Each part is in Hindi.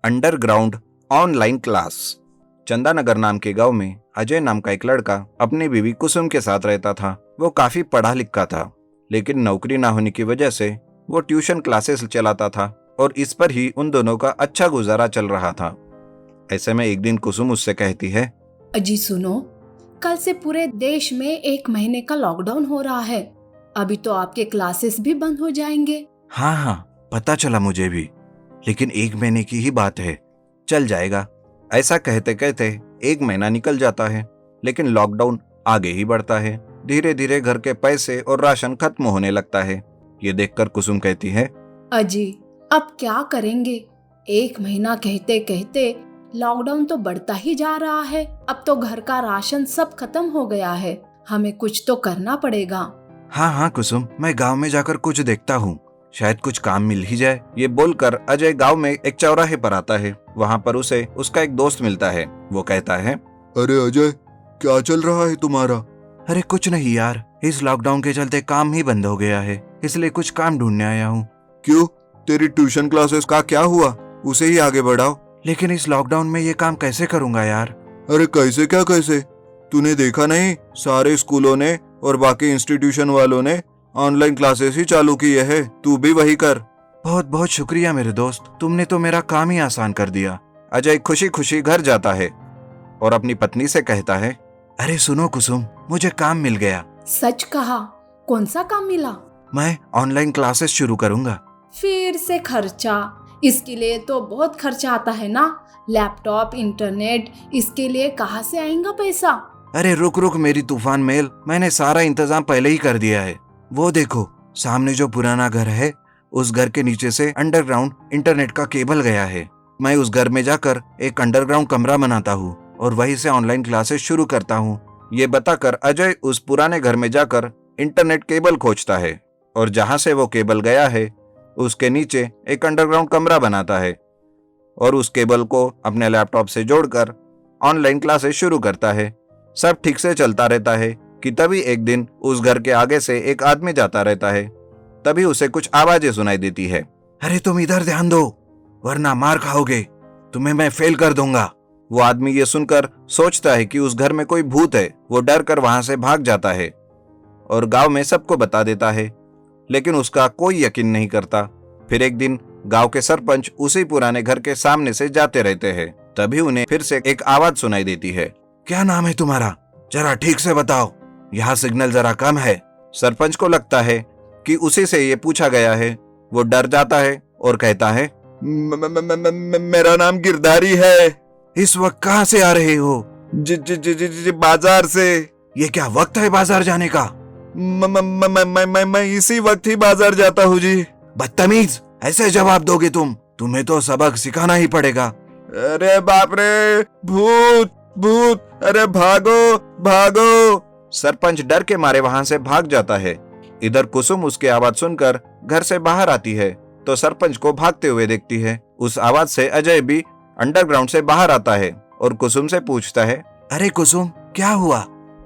Underground online class. चंदानगर नाम के गांव में अजय नाम का एक लड़का अपनी बीवी कुसुम के साथ रहता था। वो काफी पढ़ा लिखा था, लेकिन नौकरी ना होने की वजह से वो ट्यूशन क्लासेस चलाता था और इस पर ही उन दोनों का अच्छा गुजारा चल रहा था। ऐसे में एक दिन कुसुम उससे कहती है, अजी सुनो, कल से पूरे देश में 1 महीने का लॉकडाउन हो रहा है। अभी तो आपके क्लासेस भी बंद हो जाएंगे। हाँ हाँ, पता चला मुझे भी, लेकिन 1 महीने की ही बात है, चल जाएगा। ऐसा कहते कहते 1 महीना निकल जाता है, लेकिन लॉकडाउन आगे ही बढ़ता है। धीरे धीरे घर के पैसे और राशन खत्म होने लगता है। ये देखकर कुसुम कहती है, अजी अब क्या करेंगे? 1 महीना कहते कहते लॉकडाउन तो बढ़ता ही जा रहा है। अब तो घर का राशन सब खत्म हो गया है। हमें कुछ तो करना पड़ेगा। हाँ हाँ कुसुम, मैं गांव में जाकर कुछ देखता हूँ, शायद कुछ काम मिल ही जाए। ये बोलकर अजय गांव में एक चौराहे पर आता है। वहाँ पर उसे उसका एक दोस्त मिलता है। वो कहता है, अरे अजय, क्या चल रहा है तुम्हारा? अरे कुछ नहीं यार, इस लॉकडाउन के चलते काम ही बंद हो गया है, इसलिए कुछ काम ढूंढने आया हूँ। क्यों, तेरी ट्यूशन क्लासेस का क्या हुआ? उसे ही आगे बढ़ाओ। लेकिन इस लॉकडाउन में ये काम कैसे करूंगा यार? अरे कैसे क्या कैसे? तूने देखा नहीं, सारे स्कूलों ने और बाकी इंस्टीट्यूशन वालों ने ऑनलाइन क्लासेस ही चालू किए हैं। तू भी वही कर। बहुत बहुत शुक्रिया मेरे दोस्त, तुमने तो मेरा काम ही आसान कर दिया। अजय खुशी खुशी घर जाता है और अपनी पत्नी से कहता है, अरे सुनो कुसुम, मुझे काम मिल गया। सच कहा? कौन सा काम मिला? मैं ऑनलाइन क्लासेस शुरू करूंगा। फिर से खर्चा? इसके लिए तो बहुत खर्चा आता है ना। लैपटॉप, इंटरनेट, इसके लिए कहाँ से आएगा पैसा? अरे रुक रुक मेरी तूफान मेल, मैंने सारा इंतजाम पहले ही कर दिया है। वो देखो, सामने जो पुराना घर है, उस घर के नीचे से अंडरग्राउंड इंटरनेट का केबल गया है। मैं उस घर में जाकर एक अंडरग्राउंड कमरा बनाता हूँ और वहीं से ऑनलाइन क्लासेस शुरू करता हूँ। ये बताकर अजय उस पुराने घर में जाकर इंटरनेट केबल खोजता है और जहाँ से वो केबल गया है उसके नीचे एक अंडरग्राउंड कमरा बनाता है और उस केबल को अपने लैपटॉप से जोड़कर ऑनलाइन क्लासेस शुरू करता है। सब ठीक से चलता रहता है कि तभी एक दिन उस घर के आगे से एक आदमी जाता रहता है। तभी उसे कुछ आवाजें सुनाई देती है। अरे तुम इधर ध्यान दो, वरना मार खाओगे, तुम्हें मैं फेल कर दूंगा। वो आदमी ये सुनकर सोचता है कि उस घर में कोई भूत है। वो डर कर वहां से भाग जाता है और गांव में सबको बता देता है, लेकिन उसका कोई यकीन नहीं करता। फिर एक दिन गांव के सरपंच उसी पुराने घर के सामने से जाते रहते हैं। तभी उन्हें फिर से एक आवाज सुनाई देती है। क्या नाम है तुम्हारा? जरा ठीक से बताओ, यहाँ सिग्नल जरा कम है। सरपंच को लगता है कि उसी से ये पूछा गया है। वो डर जाता है और कहता है, मेरा नाम गिरधारी है। इस वक्त कहाँ से आ रहे हो? जी बाजार से। ये क्या वक्त है बाजार जाने का? मैं इसी वक्त ही बाजार जाता हूँ जी। बदतमीज, ऐसे जवाब दोगे तुम? तुम्हें तो सबक सिखाना ही पड़ेगा। अरे बाप रे, भूत भूत, अरे भागो भागो। सरपंच डर के मारे वहां से भाग जाता है। इधर कुसुम उसकी आवाज सुनकर घर से बाहर आती है तो सरपंच को भागते हुए देखती है। उस आवाज से अजय भी अंडरग्राउंड से बाहर आता है और कुसुम से पूछता है, अरे कुसुम, क्या हुआ?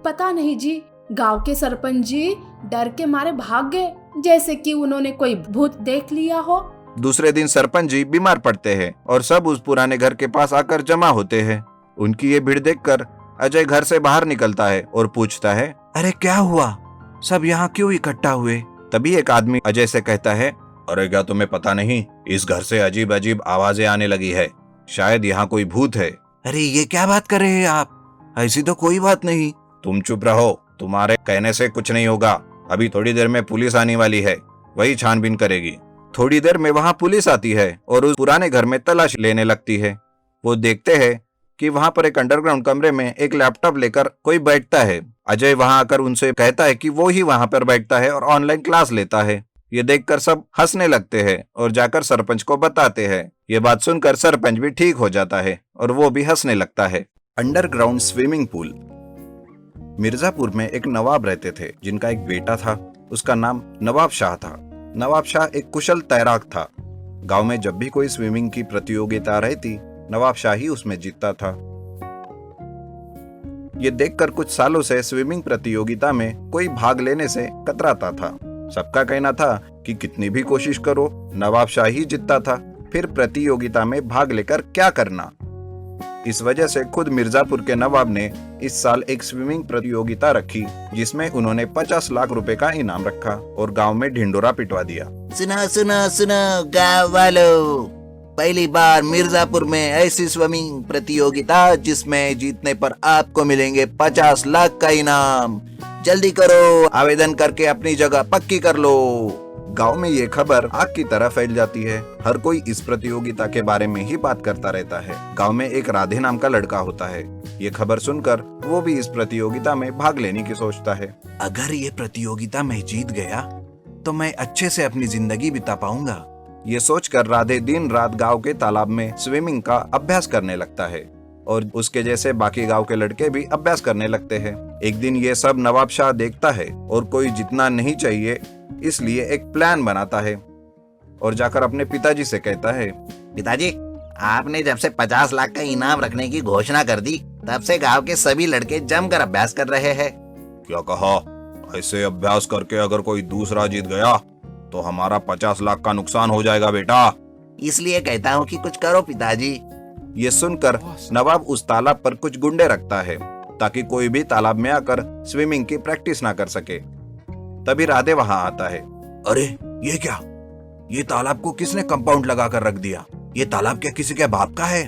पता नहीं जी, गांव के सरपंच जी डर के मारे भाग गए, जैसे कि उन्होंने कोई भूत देख लिया हो। दूसरे दिन सरपंच जी बीमार पड़ते हैं और सब उस पुराने घर के पास आकर जमा होते हैं। उनकी ये भीड़ देखकर अजय घर से बाहर निकलता है और पूछता है, अरे क्या हुआ, सब यहाँ क्यों इकट्ठा हुए? तभी एक आदमी अजय से कहता है, अरे क्या तुम्हें पता नहीं, इस घर से अजीब अजीब आवाजें आने लगी है, शायद यहाँ कोई भूत है। अरे ये क्या बात कर रहे हैं आप? ऐसी तो कोई बात नहीं। तुम चुप रहो, तुम्हारे कहने से कुछ नहीं होगा। अभी थोड़ी देर में पुलिस आने वाली है, वही छानबीन करेगी। थोड़ी देर में वहाँ पुलिस आती है और उस पुराने घर में तलाशी लेने लगती है। वो देखते हैं कि वहाँ पर एक अंडरग्राउंड कमरे में एक लैपटॉप लेकर कोई बैठता है। अजय वहाँ आकर उनसे कहता है कि वो ही वहाँ पर बैठता है और ऑनलाइन क्लास लेता है। ये देखकर सब हंसने लगते हैं और जाकर सरपंच को बताते हैं। ये बात सुनकर सरपंच भी ठीक हो जाता है और वो भी हंसने लगता है। Underground swimming pool. मिर्जापुर में एक नवाब रहते थे जिनका एक बेटा था। उसका नाम नवाब शाह था। नवाब शाह एक कुशल तैराक था। गांव में जब भी कोई स्विमिंग की प्रतियोगिता रहती, नवाब शाह ही उसमें जीतता था। ये देखकर कुछ सालों से स्विमिंग प्रतियोगिता में कोई भाग लेने से कतराता था। सबका कहना था कि कितनी भी कोशिश करो, नवाब शाह ही जीतता था। फिर प्रतियोगिता में भाग लेकर क्या करना। इस वजह से खुद मिर्जापुर के नवाब ने इस साल एक स्विमिंग प्रतियोगिता रखी, जिसमें उन्होंने 50 लाख रुपए का इनाम रखा और गांव में ढिंडोरा पिटवा दिया। सुनो सुनो सुनो गाँव वालों, पहली बार मिर्जापुर में ऐसी स्विमिंग प्रतियोगिता जिसमें जीतने पर आपको मिलेंगे 50 लाख का इनाम। जल्दी करो, आवेदन करके अपनी जगह पक्की कर लो। गांव में ये खबर आग की तरह फैल जाती है। हर कोई इस प्रतियोगिता के बारे में ही बात करता रहता है। गांव में एक राधे नाम का लड़का होता है। ये खबर सुनकर वो भी इस प्रतियोगिता में भाग लेने की सोचता है। अगर ये प्रतियोगिता मैं जीत गया तो मैं अच्छे से अपनी जिंदगी बिता पाऊंगा। ये सोचकर राधे दिन रात गांव के तालाब में स्विमिंग का अभ्यास करने लगता है और उसके जैसे बाकी गांव के लड़के भी अभ्यास करने लगते हैं। एक दिन ये सब नवाब शाह देखता है और कोई जितना नहीं चाहिए इसलिए एक प्लान बनाता है और जाकर अपने पिताजी से कहता है, पिताजी, आपने जब से 50 लाख का इनाम रखने की घोषणा कर दी तब से गांव के सभी लड़के जमकर अभ्यास कर रहे हैं। क्या कहा? ऐसे अभ्यास करके अगर कोई दूसरा जीत गया तो हमारा 50 लाख का नुकसान हो जाएगा बेटा। इसलिए कहता हूँ कि कुछ करो पिताजी। ये सुनकर नवाब उस तालाब पर कुछ गुंडे रखता है ताकि कोई भी तालाब में आकर स्विमिंग की प्रैक्टिस ना कर सके। तभी राधे वहां आता है। अरे ये क्या? ये तालाब को किसने कंपाउंड लगा कर रख दिया? ये तालाब क्या किसी के बाप का है?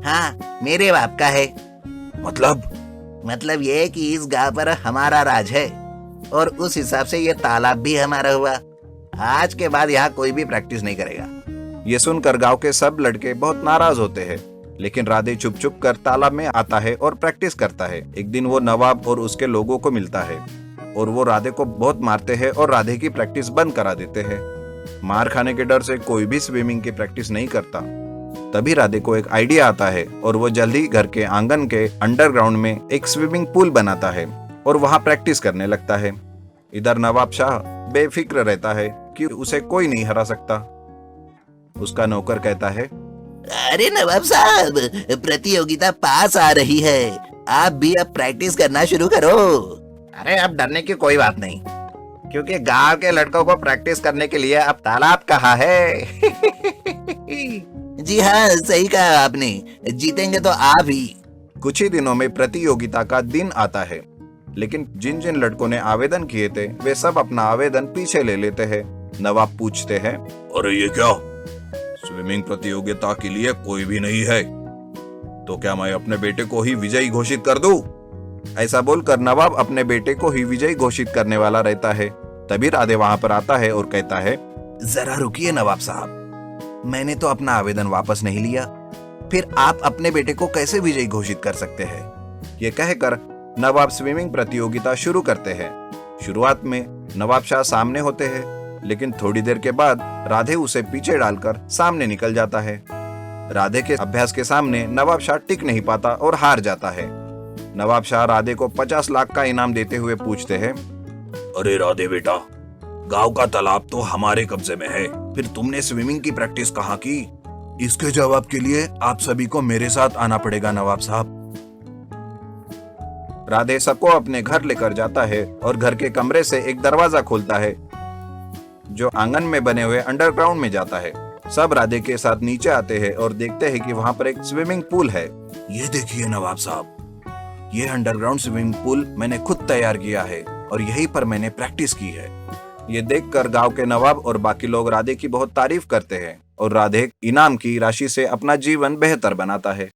हाँ, मेरे बाप का है। मतलब ये कि इस गांव पर हमारा राज है और उस हिसाब से ये तालाब भी हमारा हुआ। आज के बाद यहाँ कोई भी प्रैक्टिस नहीं करेगा। ये सुनकर गांव के सब लड़के बहुत नाराज होते हैं, लेकिन राधे चुप चुप कर तालाब में आता है और प्रैक्टिस करता है। एक दिन वो नवाब और उसके लोगों को मिलता है और वो राधे को बहुत मारते हैं और राधे की प्रैक्टिस बंद करा देते हैं। मार खाने के डर से कोई भी स्विमिंग की प्रैक्टिस नहीं करता। तभी राधे को एक आइडिया आता है और वो जल्दी घर के आंगन के अंडरग्राउंड में एक स्विमिंग पूल बनाता है और वहां प्रैक्टिस करने लगता है। इधर नवाब शाह बेफिक्र रहता है कि उसे कोई नहीं हरा सकता। उसका नौकर कहता है, अरे नवाब साहब, प्रतियोगिता पास आ रही है, आप भी अब प्रैक्टिस करना शुरू करो। अरे अब डरने की कोई बात नहीं, क्योंकि गांव के लड़कों को प्रैक्टिस करने के लिए अब तालाब कहाँ है। जी हाँ, सही कहा आपने, जीतेंगे तो आप ही। कुछ ही दिनों में प्रतियोगिता का दिन आता है, लेकिन जिन जिन लड़कों ने आवेदन किए थे वे सब अपना आवेदन पीछे ले लेते हैं। नवाब पूछते हैं, अरे ये क्या? स्विमिंग प्रतियोगिता के लिए कोई भी नहीं है, तो क्या मैं अपने बेटे को ही विजयी घोषित कर दूं? ऐसा बोलकर नवाब अपने बेटे को ही विजयी घोषित करने वाला रहता है। तभी राधे वहां पर आता है और कहता है, जरा रुकिए नवाब साहब, मैंने तो अपना आवेदन वापस नहीं लिया, फिर आप अपने बेटे को कैसे विजयी घोषित कर सकते हैं? ये कहकर नवाब स्विमिंग प्रतियोगिता शुरू करते हैं। शुरुआत में नवाब शाह सामने होते हैं, लेकिन थोड़ी देर के बाद राधे उसे पीछे डालकर सामने निकल जाता है। राधे के अभ्यास के सामने नवाब शाह टिक नहीं पाता और हार जाता है। नवाब शाह राधे को 50 लाख का इनाम देते हुए पूछते हैं, अरे राधे बेटा, गांव का तालाब तो हमारे कब्जे में है, फिर तुमने स्विमिंग की प्रैक्टिस कहाँ की? इसके जवाब के लिए आप सभी को मेरे साथ आना पड़ेगा नवाब साहब। राधे सबको अपने घर लेकर जाता है और घर के कमरे से एक दरवाजा खोलता है जो आंगन में बने हुए अंडरग्राउंड में जाता है। सब राधे के साथ नीचे आते हैं और देखते हैं कि वहां पर एक स्विमिंग पूल है। ये देखिए नवाब साहब, ये अंडरग्राउंड स्विमिंग पूल मैंने खुद तैयार किया है और यहीं पर मैंने प्रैक्टिस की है। ये देखकर गांव के नवाब और बाकी लोग राधे की बहुत तारीफ करते हैं और राधे इनाम की राशि से अपना जीवन बेहतर बनाता है।